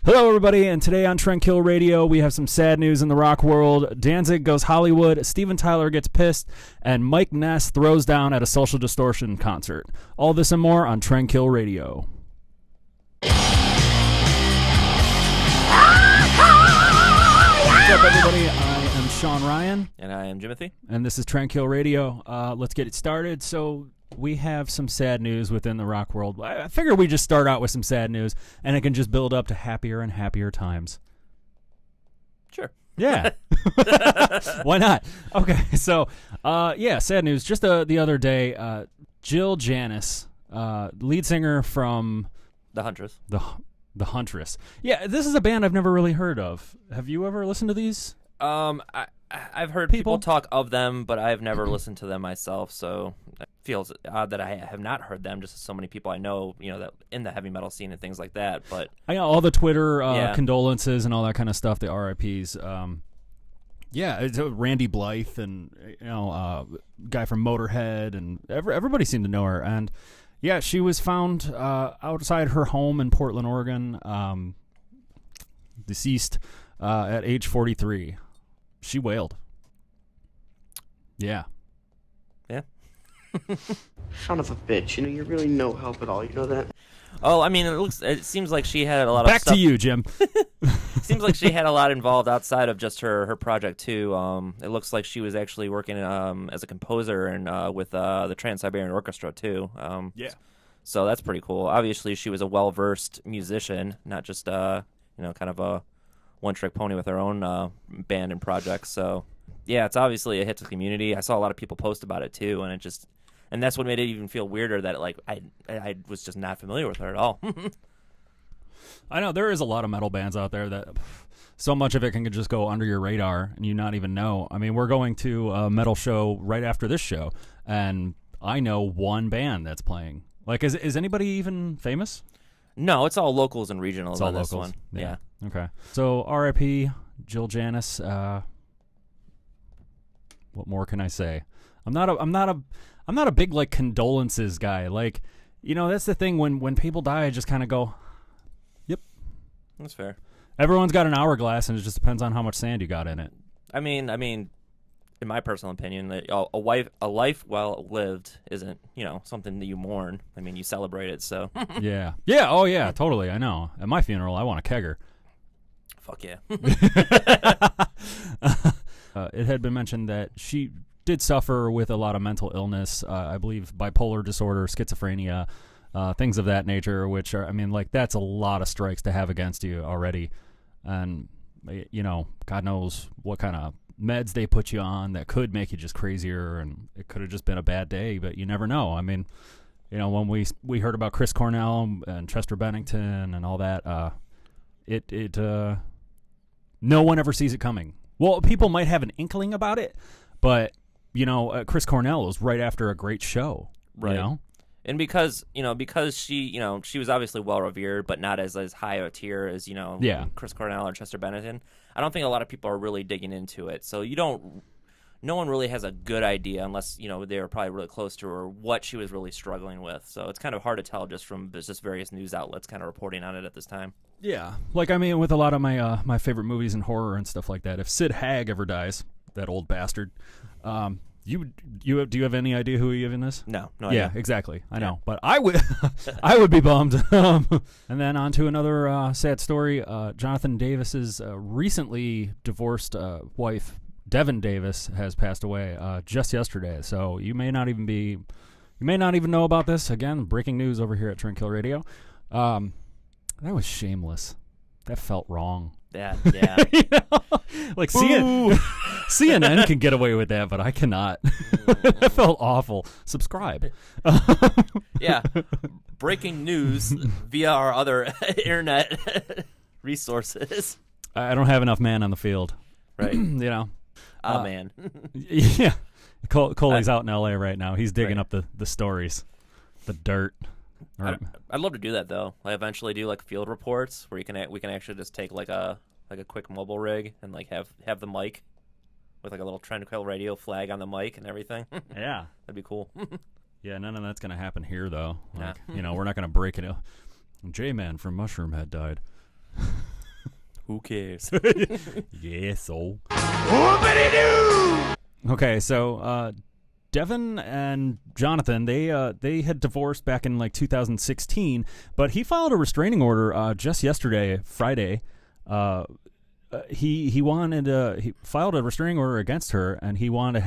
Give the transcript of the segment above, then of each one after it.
Hello, everybody, and today on TrendKillRadio, we have some sad news in the rock world. Danzig goes Hollywood, Steven Tyler gets pissed, and Mike Ness throws down at a Social Distortion concert. All this and more on TrendKillRadio. What's up, everybody? I am Sean Ryan. And I am Jimothy. And this is TrendKillRadio. Let's get it started. So we have some sad news within the rock world. I figure we just start out with some sad news, and it can just build up to happier and happier times. Sure. Yeah. Why not? Okay, so, sad news. Just the other day, Janus, lead singer from... The Huntress. The Huntress. Yeah, this is a band I've never really heard of. Have you ever listened to these? I've heard people talk of them, but I've never listened to them myself, so it feels odd that I have not heard them, just as so many people I know, that in the heavy metal scene and things like that. But I know all the Twitter condolences and all that kind of stuff, the RIPs. It's Randy Blythe and guy from Motorhead, and everybody seemed to know her. And yeah, she was found outside her home in Portland, Oregon, deceased at age 43. She wailed. Yeah. Yeah. Son of a bitch. You're really no help at all. You know that? Oh, I mean, it seems like she had a lot of Back stuff. to you, Jim. Seems like she had a lot involved outside of just her project, too. It looks like she was actually working as a composer and with the Trans-Siberian Orchestra, too. Yeah. So that's pretty cool. Obviously, she was a well-versed musician, not just, kind of a one-trick pony with her own band and projects. So, yeah, it's obviously a hit to the community. I saw a lot of people post about it, too, and that's what made it even feel weirder that, I was just not familiar with her at all. I know there is a lot of metal bands out there that so much of it can just go under your radar and you not even know. I mean, we're going to a metal show right after this show, and I know one band that's playing. Like, is anybody even famous? No, it's all locals and regionals. It's all on locals. This one. Yeah. Okay. So R.I.P. Jill Janus. What more can I say? I'm not a big condolences guy. That's the thing when people die, I just kind of go, yep. That's fair. Everyone's got an hourglass, and it just depends on how much sand you got in it. I mean, in my personal opinion, that a life well lived isn't, something that you mourn. I mean, you celebrate it. So yeah. Oh yeah, totally. I know. At my funeral, I want a kegger. Fuck yeah. It had been mentioned that she did suffer with a lot of mental illness. I believe bipolar disorder, schizophrenia, things of that nature. Which are, that's a lot of strikes to have against you already, and God knows what kind of meds they put you on that could make you just crazier, and it could have just been a bad day, but you never know. I mean, when we heard about Chris Cornell and Chester Bennington and all that, no one ever sees it coming. Well, people might have an inkling about it, but Chris Cornell was right after a great show, right? And because she she was obviously well revered, but not as high a tier as Chris Cornell or Chester Bennington. I don't think a lot of people are really digging into it. So no one really has a good idea unless they were probably really close to her what she was really struggling with. So it's kind of hard to tell just from just various news outlets kind of reporting on it at this time. Yeah, with a lot of my favorite movies and horror and stuff like that, if Sid Haig ever dies, that old bastard. Do you have any idea who he even is? No idea. Yeah, exactly. I know, but I would be bummed. And then on to another sad story. Jonathan Davis's recently divorced wife, Devin Davis, has passed away just yesterday. So you may not even know about this. Again, breaking news over here at Trendkill Radio. That was shameless. That felt wrong. Yeah. CNN can get away with that, but I cannot. That felt awful. Subscribe. Yeah. Breaking news via our other internet resources. I don't have enough man on the field. Right. Man. Yeah. Coley's out in LA right now. He's digging up the stories, the dirt. I'd love to do that though. Eventually do field reports where we can actually just take a quick mobile rig and have the mic with a little TrendKillRadio flag on the mic and everything. Yeah, that'd be cool. Yeah, none of that's gonna happen here though. Nah. We're not gonna break it. J-Man from Mushroom Head died. Who cares? Yeah, so. Okay, so Devin and Jonathan, they had divorced back in like 2016, but he filed a restraining order just yesterday, Friday. He filed a restraining order against her, and he wanted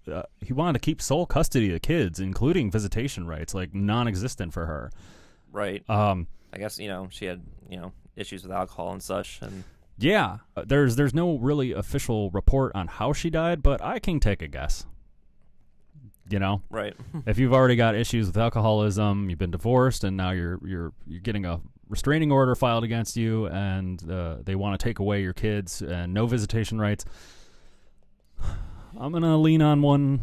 to keep sole custody of the kids, including visitation rights, like non-existent for her. Right. I guess she had issues with alcohol and such, and yeah, there's no really official report on how she died, but I can take a guess. Right. If you've already got issues with alcoholism, you've been divorced, and now you're getting a restraining order filed against you, and they want to take away your kids and no visitation rights, I'm gonna lean on one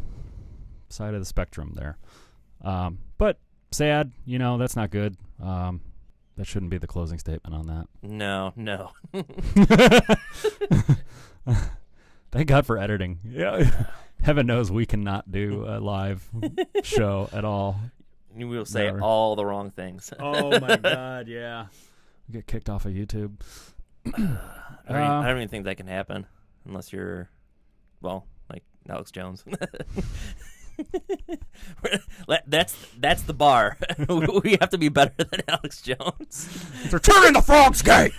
side of the spectrum there. But sad, that's not good. That shouldn't be the closing statement on that. No. Thank God for editing. Yeah. Heaven knows we cannot do a live show at all. You will say all the wrong things. Oh my God, yeah. We get kicked off of YouTube. I don't even think that can happen unless you're, like Alex Jones. That's the bar. We have to be better than Alex Jones. They're turning the frogs gay.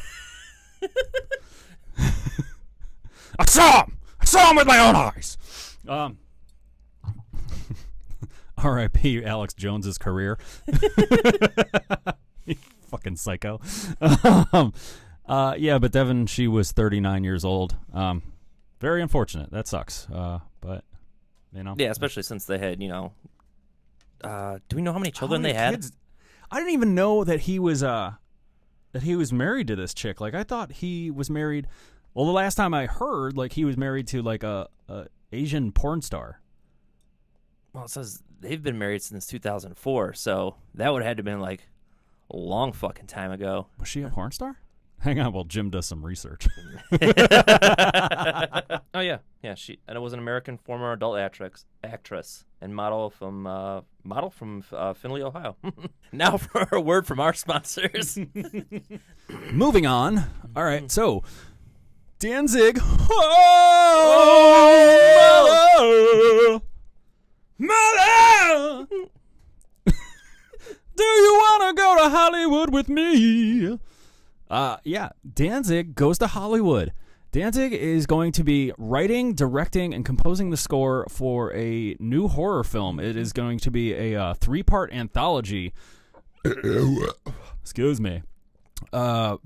I saw him with my own eyes. R.I.P. Alex Jones's career. You fucking psycho. Yeah, but Devin, she was 39 years old. Very unfortunate. That sucks. But yeah, especially since they had, do we know how many children they had? Kids? I didn't even know that he was married to this chick. Like, I thought he was married. Well, the last time I heard, like, he was married to like a Asian porn star. Well, it says they've been married since 2004, so that would have had to have been like a long fucking time ago. Was she a porn star? Hang on while Jim does some research. Oh yeah, and it was an American former adult actress and model from Findlay, Ohio. Now for a word from our sponsors. Moving on. All right, so Danzig. Mother, do you want to go to Hollywood with me? Yeah, Danzig goes to Hollywood. Danzig is going to be writing, directing, and composing the score for a new horror film. It is going to be a 3-part anthology. Excuse me.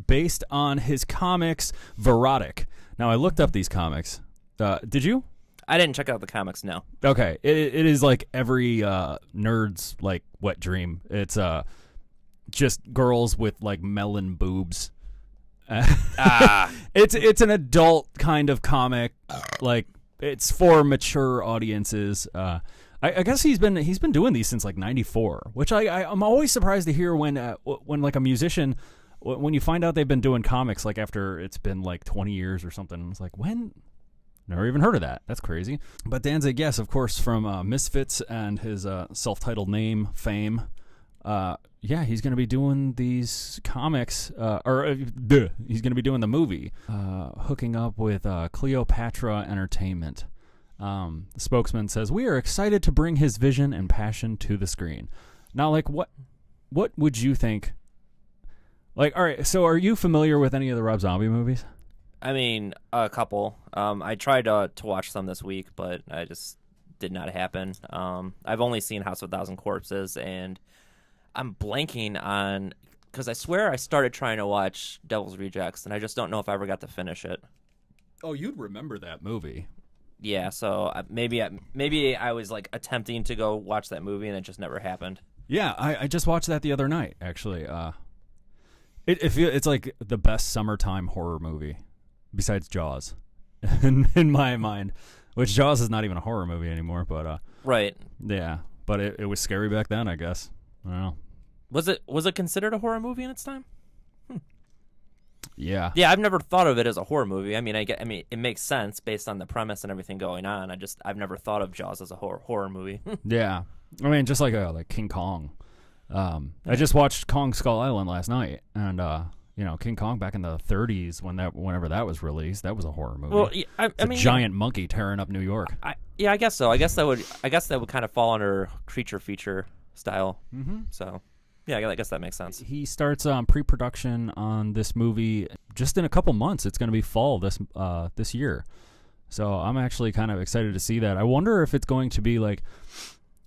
Based on his comics, Verotic. Now, I looked up these comics. Did you? I didn't check out the comics, no. Okay. It is like every nerd's like wet dream. It's just girls with like melon boobs. It's an adult kind of comic. Like, it's for mature audiences. I guess he's been doing these since like '94, which I'm always surprised to hear when like a musician, when you find out they've been doing comics like after it's been like 20 years or something. It's like, when? Never even heard of that. That's crazy. But Danzig, yes, of course, from Misfits and his self-titled name fame. Yeah, he's going to be doing these comics, he's going to be doing the movie, hooking up with Cleopatra Entertainment. The spokesman says, "We are excited to bring his vision and passion to the screen." Now, like, what would you think? Like, all right, so are you familiar with any of the Rob Zombie movies? I mean, a couple. I tried to watch some this week, but I just did not happen. I've only seen House of a Thousand Corpses, and I'm blanking on, because I swear I started trying to watch Devil's Rejects, and I just don't know if I ever got to finish it. Oh, you'd remember that movie. Yeah, so maybe I was like attempting to go watch that movie, and it just never happened. Yeah, I just watched that the other night, actually. It's like the best summertime horror movie, besides Jaws, in my mind. Which Jaws is not even a horror movie anymore, but right. Yeah, but it was scary back then, I guess. I don't know. Was it considered a horror movie in its time? Yeah. Yeah, I've never thought of it as a horror movie. I mean, it makes sense based on the premise and everything going on. I've never thought of Jaws as a horror movie. Yeah. I mean, just like King Kong. I just watched Kong Skull Island last night, and King Kong back in the 30s whenever that was released. That was a horror movie. Well, I mean, giant monkey tearing up New York. I guess so. I guess that would kind of fall under creature feature style. Mm-hmm. So, yeah, I guess that makes sense. He starts pre-production on this movie just in a couple months. It's going to be fall this year. So I'm actually kind of excited to see that. I wonder if it's going to be like,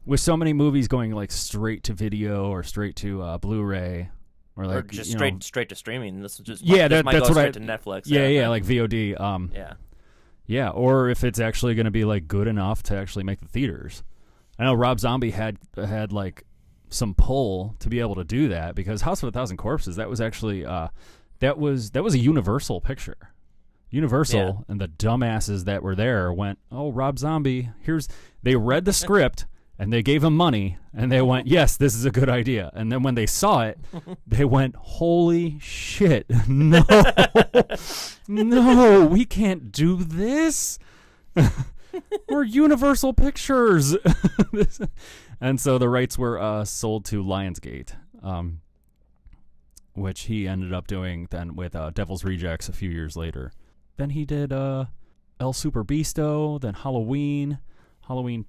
with so many movies going like straight to video or straight to Blu-ray. Or just straight to streaming. This is just that's go what straight to Netflix. Yeah, like VOD. Yeah, or if it's actually going to be like good enough to actually make the theaters. I know Rob Zombie had like some pull to be able to do that, because House of a Thousand Corpses, that was actually that was a Universal picture. Universal and the dumbasses that were there went, "Oh, Rob Zombie, they read the script." And they gave him money, and they went, yes, this is a good idea. And then when they saw it, they went, holy shit, no, no, we can't do this. We're Universal Pictures. And so the rights were sold to Lionsgate, which he ended up doing then with Devil's Rejects a few years later. Then he did El Super Beasto, then Halloween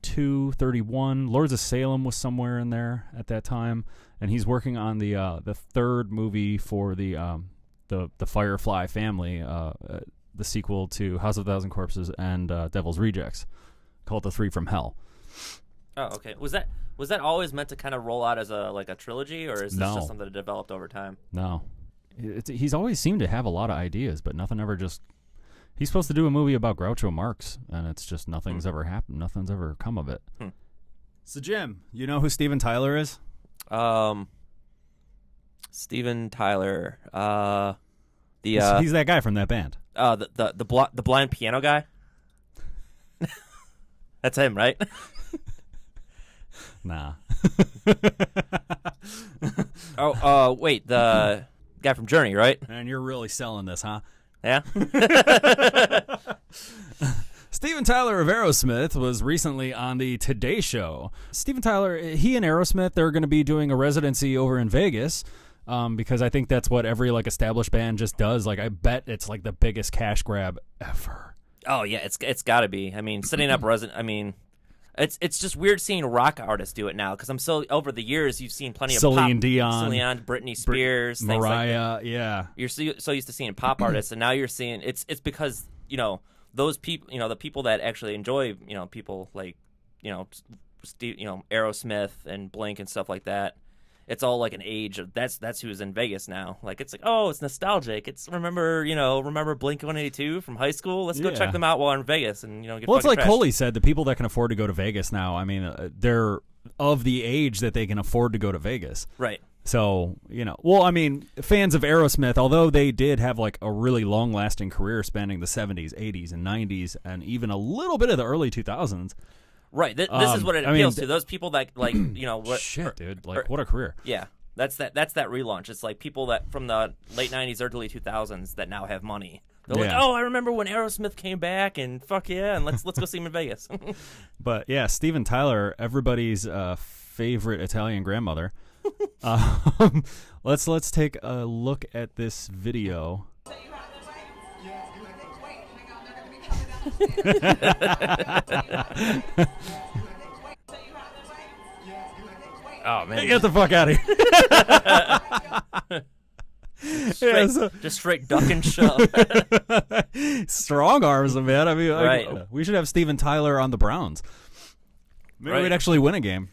2, 31. Lords of Salem was somewhere in there at that time, and he's working on the third movie for the Firefly family, the sequel to House of a Thousand Corpses and Devil's Rejects, called The Three from Hell. Oh, okay. Was that always meant to kind of roll out as a trilogy, or is this just something that developed over time? No, he's always seemed to have a lot of ideas, but nothing ever just. He's supposed to do a movie about Groucho Marx, and it's just nothing's ever happened. Nothing's ever come of it. So, Jim, you know who Steven Tyler is? Steven Tyler. He's that guy from that band. The blind piano guy. That's him, right? Nah. Wait, the guy from Journey, right? And you're really selling this, huh? Yeah. Steven Tyler of Aerosmith was recently on the Today Show. Steven Tyler, he and Aerosmith, they're going to be doing a residency over in Vegas, because I think that's what every like established band just does. Like, I bet it's like the biggest cash grab ever. Oh yeah, it's got to be. I mean, setting up it's just weird seeing rock artists do it now, because I'm so over the years you've seen plenty of Celine pop, Dion, Britney Spears, Mariah, things like that. Yeah. You're so used to seeing pop artists, and now you're seeing it's because those people, the people that actually enjoy people like Aerosmith and Blink and stuff like that. It's all like an age of that's who's in Vegas now. Like, it's like, oh, it's nostalgic. It's remember Blink-182 from high school. Let's go check them out while we're in Vegas and get. Well, it's like trashed. Coley said, the people that can afford to go to Vegas now. I mean, they're of the age that they can afford to go to Vegas. Right. So well, I mean, fans of Aerosmith, although they did have like a really long-lasting career spanning the 70s, 80s, and 90s, and even a little bit of the early 2000s. Right. This is what it appeals to. Those people that like shit, dude. Like, what a career. Yeah. That's that relaunch. It's like people that from the late 90s, early 2000s that now have money. They're like, oh, I remember when Aerosmith came back, and fuck yeah, and let's go see him in Vegas. But yeah, Steven Tyler, everybody's favorite Italian grandmother. Let's take a look at this video. Oh man, get the fuck out of here. Just straight duck and shove. Strong arms, man. I mean, right. We should have Steven Tyler on the Browns. Maybe we'd actually win a game.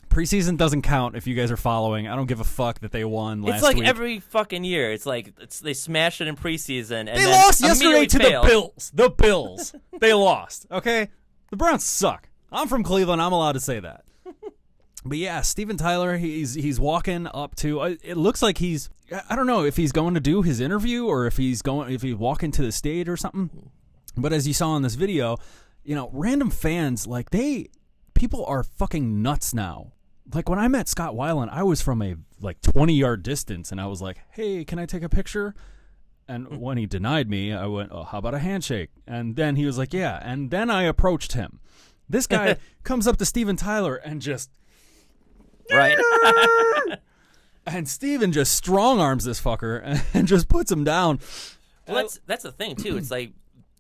Preseason doesn't count if you guys are following. I don't give a fuck that they won last week. It's like every fucking year. It's like they smashed it in preseason, and they lost yesterday to failed. the Bills. The Bills. They lost. Okay, the Browns suck. I'm from Cleveland. I'm allowed to say that. But yeah, Steven Tyler, he's walking up to. It looks like he's. I don't know if he's going to do his interview or if he's walking to the stage or something. But as you saw in this video, random fans people are fucking nuts now. Like, when I met Scott Weiland, I was from a 20-yard distance, and I was like, hey, can I take a picture? And when he denied me, I went, oh, how about a handshake? And then he was like, yeah. And then I approached him. This guy comes up to Steven Tyler and just... Right. And Steven just strong arms this fucker and just puts him down. Well, that's the thing too. It's like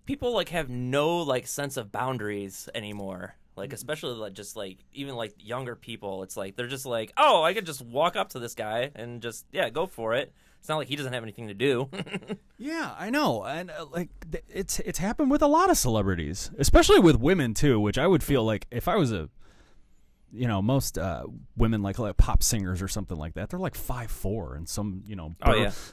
people like have no like sense of boundaries anymore. Like especially like just like even like younger people. It's like they're just like, oh, I could just walk up to this guy and just go for it. It's not like he doesn't have anything to do. Yeah, I know, and like it's happened with a lot of celebrities, especially with women too. Which I would feel like if I was most women like pop singers or something like that, they're like 5'4", and some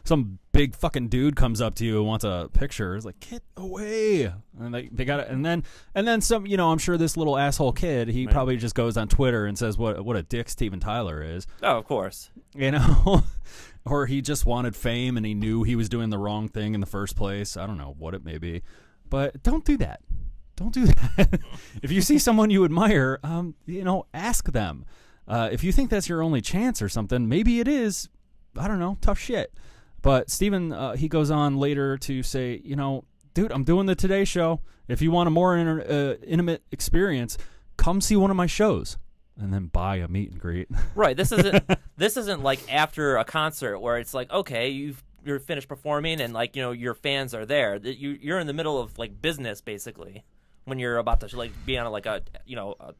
some big fucking dude comes up to you and wants a picture. It's like, get away, and they got it, and then some. I'm sure this little asshole kid, he probably just goes on Twitter and says what a dick Steven Tyler is. Oh, of course, or he just wanted fame and he knew he was doing the wrong thing in the first place. I don't know what it may be, but don't do that. Don't do that. If you see someone you admire, ask them. If you think that's your only chance or something, maybe it is. I don't know, tough shit. But Steven, he goes on later to say, dude, I'm doing the Today Show. If you want a more intimate experience, come see one of my shows. And then buy a meet and greet. Right. This isn't like after a concert where it's like, okay, you're finished performing and like your fans are there. You're in the middle of like business basically. When you're about to like be on a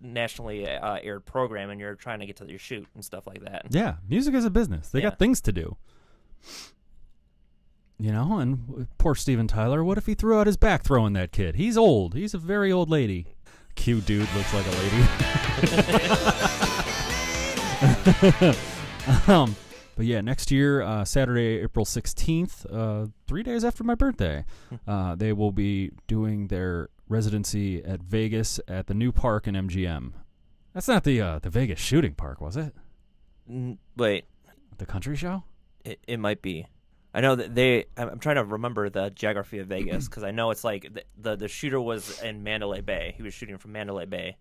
nationally aired program and you're trying to get to your shoot and stuff like that. Yeah, music is a business. They got things to do. And poor Steven Tyler, what if he threw out his back throwing that kid? He's old. He's a very old lady. Cute dude, looks like a lady. But yeah, next year, Saturday, April 16th, 3 days after my birthday, they will be doing their residency at Vegas at the new park in MGM. That's not the Vegas shooting park, was it? Wait. The country show? It might be. I know that I'm trying to remember the geography of Vegas because I know it's like the shooter was in Mandalay Bay. He was shooting from Mandalay Bay,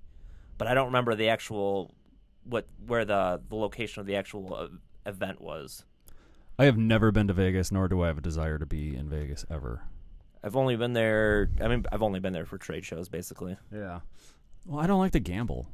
but I don't remember the actual where the location of the actual event was. I have never been to Vegas, nor do I have a desire to be in Vegas ever. I've only been there. I've only been there for trade shows, basically. Yeah. Well, I don't like to gamble.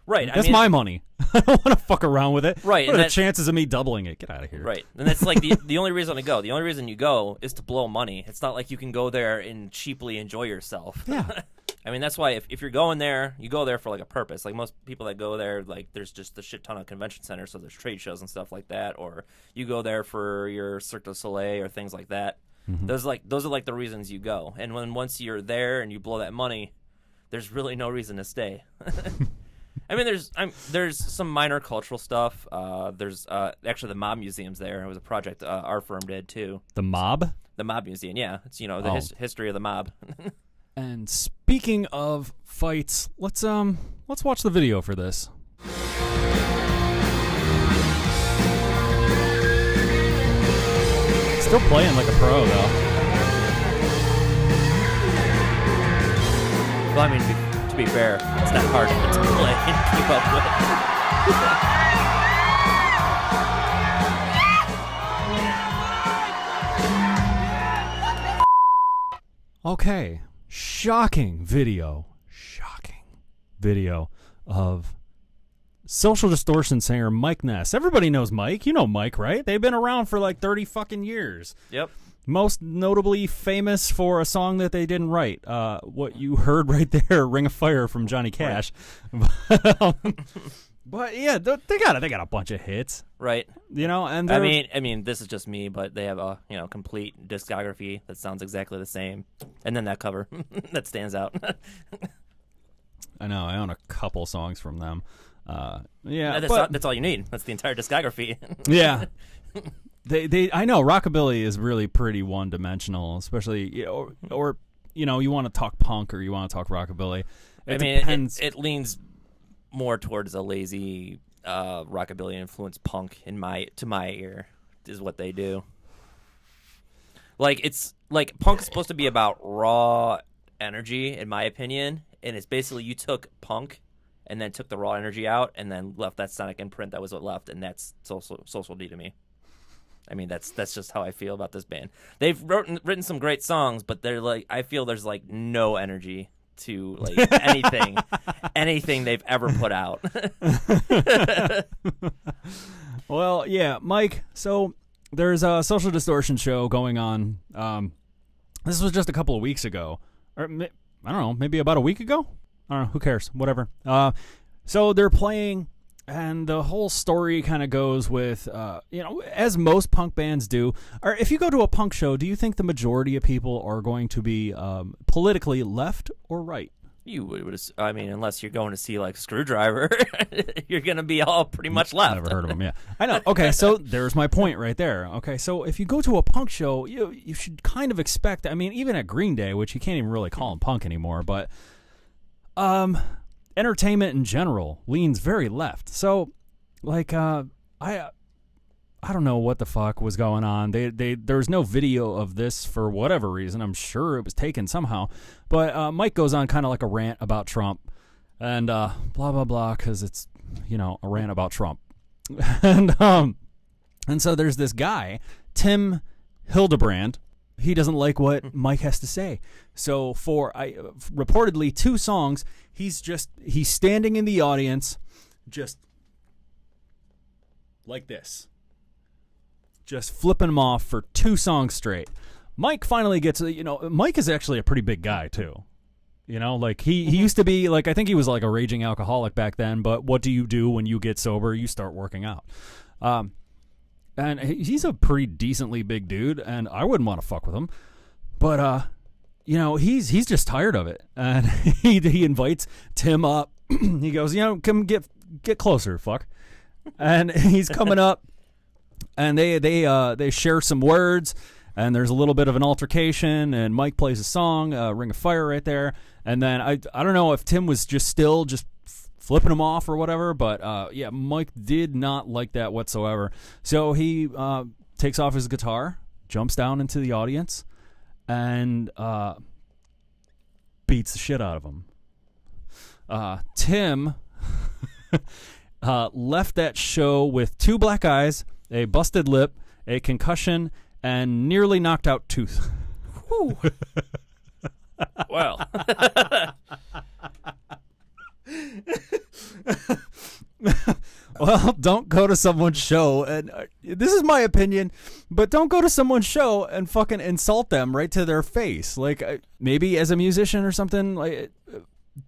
Right. That's my money. I don't want to fuck around with it. Right. What are the chances of me doubling it? Get out of here. Right. And that's like the only reason to go. The only reason you go is to blow money. It's not like you can go there and cheaply enjoy yourself. Yeah. I mean, that's why if you're going there, you go there for like a purpose. Like most people that go there, like there's just a shit ton of convention centers, so there's trade shows and stuff like that. Or you go there for your Cirque du Soleil or things like that. Mm-hmm. Those are like the reasons you go. And once you're there and you blow that money, there's really no reason to stay. I mean, there's some minor cultural stuff. There's actually the Mob Museum's there. It was a project our firm did too. The Mob? The Mob Museum, yeah. It's the history of the mob. And speaking of fights, let's watch the video for this. Still playing like a pro though. Well, I mean, to be fair, it's not hard to play and keep up with. Okay, shocking video of Social Distortion singer Mike Ness. Everybody knows Mike. You know Mike, right? They've been around for like 30 fucking years. Yep. Most notably famous for a song that they didn't write. What you heard right there, Ring of Fire from Johnny Cash. Right. But yeah, they got a bunch of hits. Right. And I mean, this is just me, but they have a complete discography that sounds exactly the same. And then that cover that stands out. I know. I own a couple songs from them. Yeah, that's all you need. That's the entire discography. Yeah. I know rockabilly is really pretty one-dimensional, especially or you want to talk punk or you want to talk rockabilly. It leans more towards a lazy rockabilly influenced punk to my ear is what they do. Like it's like punk's supposed to be about raw energy, in my opinion, and it's basically you took punk and then took the raw energy out and then left that sonic imprint that was what left, and that's Social D to me. I mean, that's just how I feel about this band. They've written some great songs, but they're like, I feel there's like no energy to like anything they've ever put out. Well, yeah, Mike. So there's a Social Distortion show going on. This was just a couple of weeks ago, or I don't know, maybe about a week ago. I don't know. Who cares? Whatever. So they're playing. And the whole story kind of goes with, as most punk bands do. Or if you go to a punk show, do you think the majority of people are going to be politically left or right? You would, I mean, unless you're going to see like Screwdriver, you're going to be all pretty much left. Never heard of them, yeah. I know. Okay, so there's my point right there. Okay, so if you go to a punk show, you should kind of expect, I mean, even at Green Day, which you can't even really call them punk anymore, but entertainment in general leans very left. So, like, I don't know what the fuck was going on. There was no video of this for whatever reason. I'm sure it was taken somehow. But Mike goes on kind of like a rant about Trump and blah blah blah because it's a rant about Trump. and so there's this guy, Tim Hildebrand. He doesn't like what Mike has to say. So for reportedly 2 songs, he's standing in the audience, just like this, just flipping him off for 2 songs straight. Mike finally gets, Mike is actually a pretty big guy too. Like he used to be like, I think he was like a raging alcoholic back then. But what do you do when you get sober? You start working out. And he's a pretty decently big dude, and I wouldn't want to fuck with him. But, he's just tired of it. And he invites Tim up. He goes, come get closer, fuck. And he's coming up, and they share some words, and there's a little bit of an altercation, and Mike plays a song, Ring of Fire right there. And then I don't know if Tim was just flipping him off or whatever, but Mike did not like that whatsoever. So he takes off his guitar, jumps down into the audience, and beats the shit out of him. Tim left that show with 2 black eyes, a busted lip, a concussion, and nearly knocked out tooth. Well. Well, don't go to someone's show, and this is my opinion, but don't go to someone's show and fucking insult them right to their face. Like, maybe as a musician or something, like,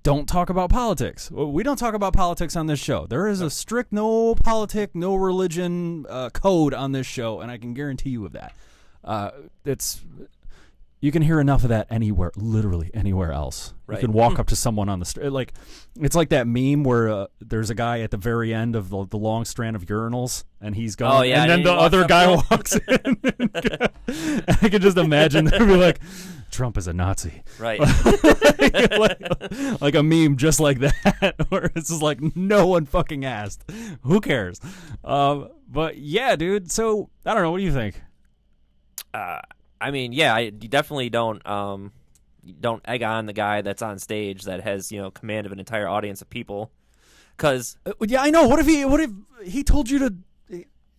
don't talk about politics. We don't talk about politics on this show. There is a strict no politic, no religion code on this show, and I can guarantee you of that. You can hear enough of that anywhere, literally anywhere else. Right. You can walk up to someone on the street. Like, it's like that meme where there's a guy at the very end of the long strand of urinals, and he's gone. Oh, yeah, and then the other guy walks in. I can just imagine they'd be like, Trump is a Nazi. Right. like a meme just like that, where it's just like, no one fucking asked. Who cares? But yeah, dude. So, I don't know. What do you think? I mean, yeah, you definitely don't egg on the guy that's on stage that has, command of an entire audience of people. Cause yeah, I know. What if he told you to?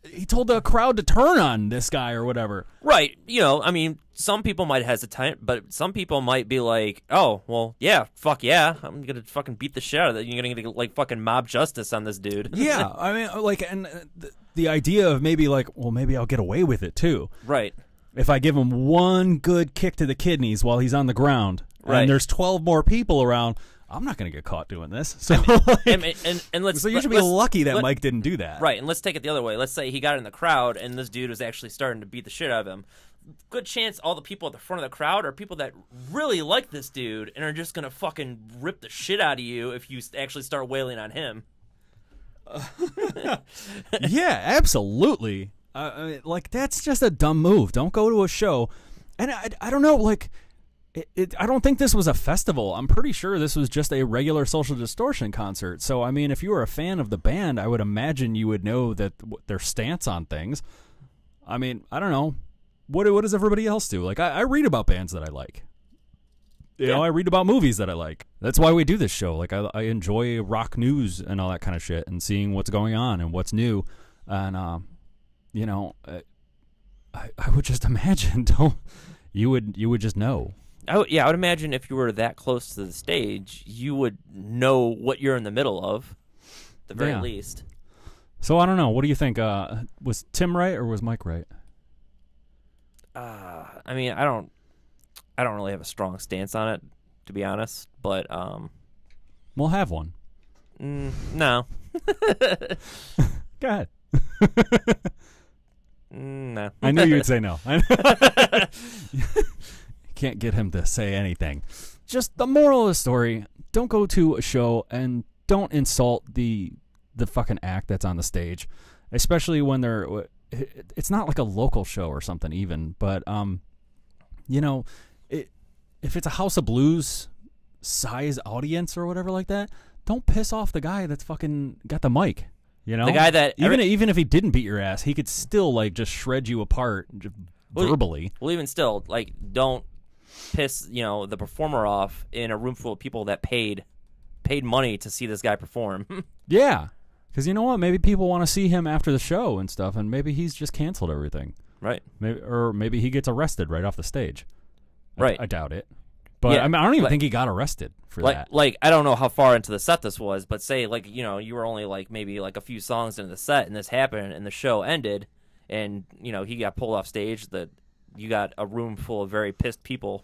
He told the crowd to turn on this guy or whatever. Right. I mean, some people might hesitate, but some people might be like, oh, well, yeah, fuck yeah, I'm gonna fucking beat the shit out of that. You're gonna get like fucking mob justice on this dude. Yeah, I mean, like, and the idea of maybe like, well, maybe I'll get away with it too. Right. If I give him one good kick to the kidneys while he's on the ground, right, and there's 12 more people around, I'm not going to get caught doing this. So, so you should be lucky that Mike didn't do that. Right, and let's take it the other way. Let's say he got in the crowd, and this dude was actually starting to beat the shit out of him. Good chance all the people at the front of the crowd are people that really like this dude and are just going to fucking rip the shit out of you if you actually start wailing on him. Yeah, absolutely. Like, that's just a dumb move. Don't go to a show. And I don't know, like, I don't think this was a festival. I'm pretty sure this was just a regular Social Distortion concert. So, I mean, if you were a fan of the band, I would imagine you would know that their stance on things. I mean, I don't know. What does everybody else do? Like, I read about bands that I like. You know, I read about movies that I like. That's why we do this show. Like, I enjoy rock news and all that kind of shit and seeing what's going on and what's new. And, you know, I would just imagine, you would just know. I would imagine if you were that close to the stage, you would know what you're in the middle of, at the very least. So I don't know. What do you think? Was Tim right or was Mike right? I mean, I don't really have a strong stance on it, to be honest. But we'll have one. No. Go ahead. No. I knew you'd say no. Can't get him to say anything. Just the moral of the story: don't go to a show and don't insult the fucking act that's on the stage, especially when it's not like a local show or something even, but if it's a House of Blues size audience or whatever like that, don't piss off the guy that's fucking got the mic. You know, the guy that even if he didn't beat your ass, he could still like just shred you apart verbally. Well, even still, like, don't piss the performer off in a room full of people that paid money to see this guy perform. Yeah, because you know what? Maybe people want to see him after the show and stuff, and maybe he's just canceled everything. Right. Maybe he gets arrested right off the stage. Right. I doubt it. But yeah, I mean, I don't even think he got arrested for that. Like, I don't know how far into the set this was, but say, like, you were only like maybe like a few songs into the set, and this happened, and the show ended, and he got pulled off stage. That you got a room full of very pissed people.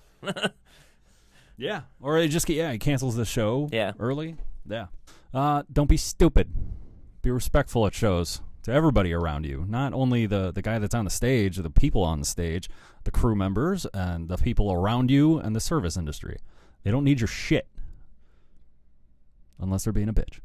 Yeah, or he cancels the show. Yeah. Early. Yeah. Don't be stupid. Be respectful at shows to everybody around you, not only the guy that's on the stage, or the people on the stage, the crew members, and the people around you, and the service industry. They don't need your shit. Unless they're being a bitch.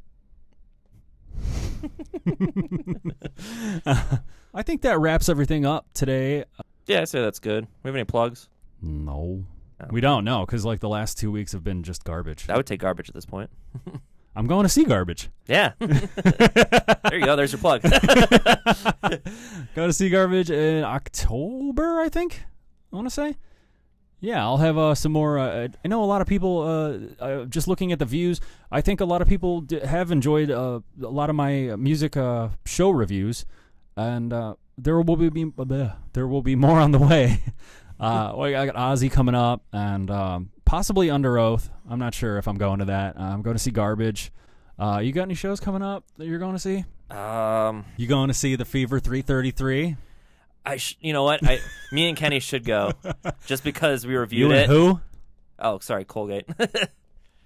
I think that wraps everything up today. Yeah, I'd say that's good. We have any plugs? No. We don't know, because like the last 2 weeks have been just garbage. I would take garbage at this point. I'm going to see Garbage. Yeah. There you go. There's your plug. Go to see Garbage in October, I think. I want to say. Yeah, I'll have some more. I know a lot of people, just looking at the views, I think a lot of people have enjoyed a lot of my music show reviews, and there will be more on the way. I got Ozzy coming up, and possibly Under Oath. I'm not sure if I'm going to that. I'm going to see Garbage. You got any shows coming up that you're going to see? You going to see the Fever 333? You know what? Me and Kenny should go, just because we reviewed it. Who? Oh, sorry, Colgate.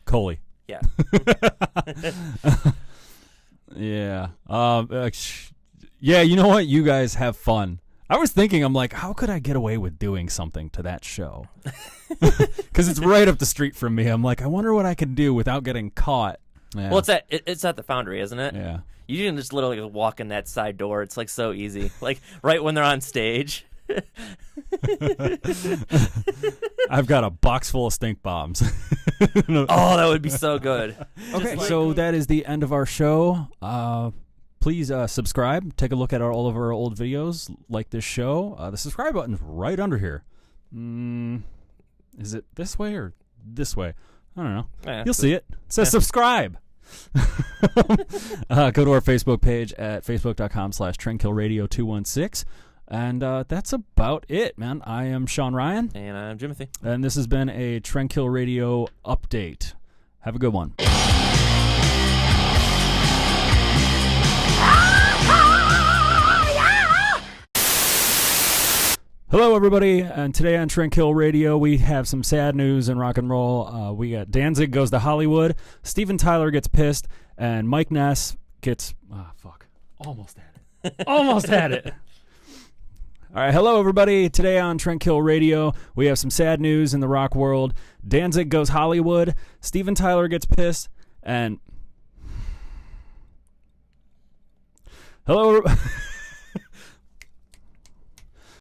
Coley. Yeah. Yeah. Yeah. You know what? You guys have fun. I was thinking, I'm like, how could I get away with doing something to that show? Because it's right up the street from me. I'm like, I wonder what I could do without getting caught. Yeah. Well, it's at the Foundry, isn't it? Yeah. You can just literally walk in that side door. It's like so easy. Like right when they're on stage. I've got a box full of stink bombs. Oh, that would be so good. Okay, so that is the end of our show. Please subscribe. Take a look at all of our old videos, like this show. The subscribe button's right under here. Is it this way or this way? I don't know. You'll see it. It says subscribe. Go to our Facebook page at facebook.com/TrendKillRadio216. And that's about it, man. I am Sean Ryan. And I'm Jimothy. And this has been a TrendKill Radio update. Have a good one. Hello, everybody, and today on TrendKill Radio, we have some sad news in rock and roll. We got Danzig goes to Hollywood, Steven Tyler gets pissed, and Mike Ness gets... Almost had it. Almost had it. All right, hello, everybody. Today on TrendKill Radio, we have some sad news in the rock world. Danzig goes Hollywood, Steven Tyler gets pissed, and... Hello,